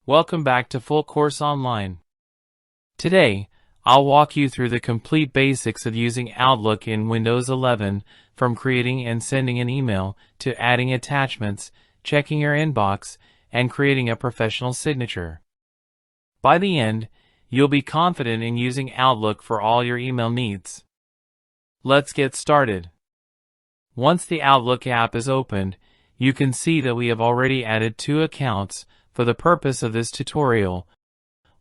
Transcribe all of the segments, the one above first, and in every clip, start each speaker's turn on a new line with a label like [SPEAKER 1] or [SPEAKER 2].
[SPEAKER 1] Welcome back to Full Course Online. Today, I'll walk you through the complete basics of using Outlook in Windows 11, from creating and sending an email to adding attachments, checking your inbox, and creating a professional signature. By the end, you'll be confident in using Outlook for all your email needs. Let's get started. Once the Outlook app is opened, you can see that we have already added 2 accounts for the purpose of this tutorial.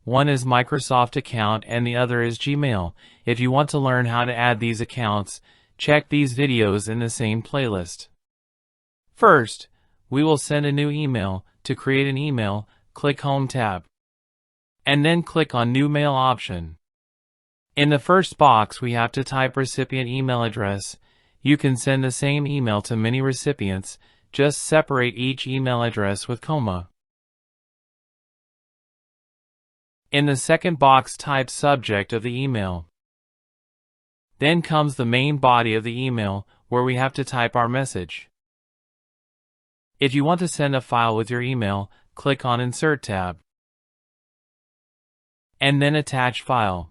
[SPEAKER 1] One is Microsoft account and the other is Gmail. If you want to learn how to add these accounts, check these videos in the same playlist. First, we will send a new email. To create an email, click Home tab, and then click on New Mail option. In the first box, we have to type recipient email address. You can send the same email to many recipients, just separate each email address with comma. In the second box, type subject of the email. Then comes the main body of the email, where we have to type our message. If you want to send a file with your email, click on Insert tab, and then Attach File.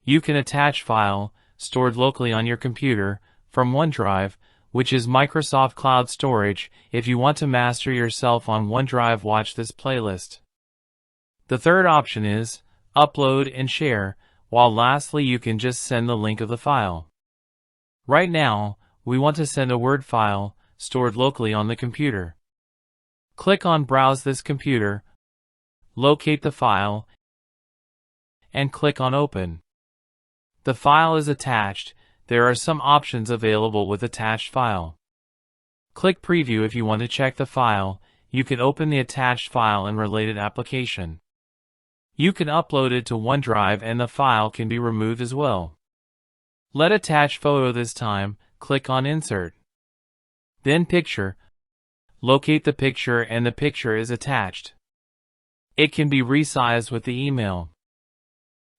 [SPEAKER 1] You can attach file, stored locally on your computer, from OneDrive, which is Microsoft Cloud Storage. If you want to master yourself on OneDrive, watch this playlist. The third option is Upload and Share, while lastly you can just send the link of the file. Right now, we want to send a Word file, stored locally on the computer. Click on Browse this computer, locate the file, and click on Open. The file is attached. There are some options available with attached file. Click Preview if you want to check the file. You can open the attached file and related application. You can upload it to OneDrive and the file can be removed as well. Let attach photo this time. Click on Insert. Then Picture. Locate the picture and the picture is attached. It can be resized with the email.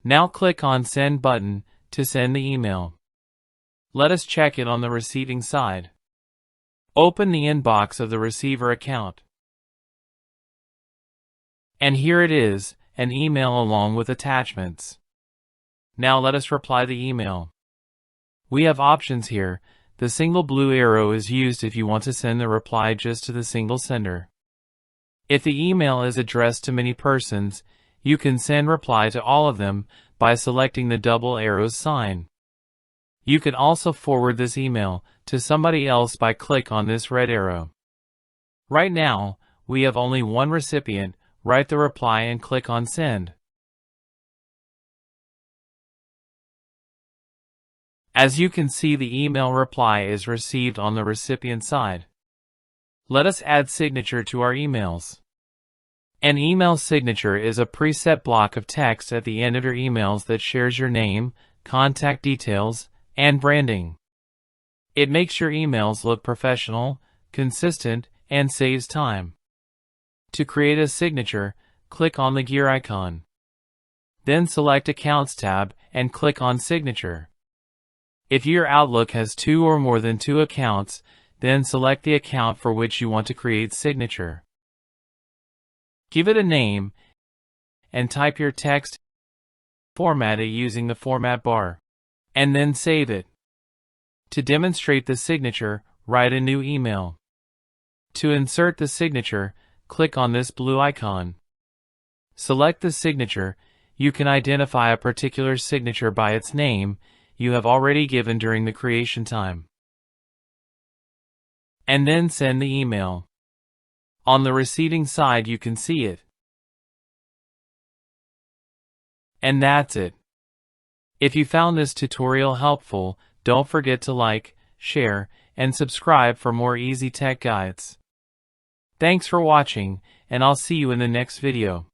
[SPEAKER 1] Now click on Send button to send the email. Let us check it on the receiving side. Open the inbox of the receiver account. And here it is, an email along with attachments. Now let us reply the email. We have options here. The single blue arrow is used if you want to send the reply just to the single sender. If the email is addressed to many persons, you can send reply to all of them by selecting the double arrows sign. You can also forward this email to somebody else by click on this red arrow. Right now, we have only one recipient. Write the reply and click on Send. As you can see, the email reply is received on the recipient side. Let us add signature to our emails. An email signature is a preset block of text at the end of your emails that shares your name, contact details, and branding. It makes your emails look professional, consistent, and saves time. To create a signature, click on the gear icon. Then select Accounts tab and click on Signature. If your Outlook has 2 or more than 2 accounts, then select the account for which you want to create signature. Give it a name and type your text. Format it using the format bar, and then save it. To demonstrate the signature, write a new email. To insert the signature, click on this blue icon. Select the signature. You can identify a particular signature by its name you have already given during the creation time. And then send the email. On the receiving side you can see it. And that's it. If you found this tutorial helpful, don't forget to like, share, and subscribe for more easy tech guides. Thanks for watching, and I'll see you in the next video.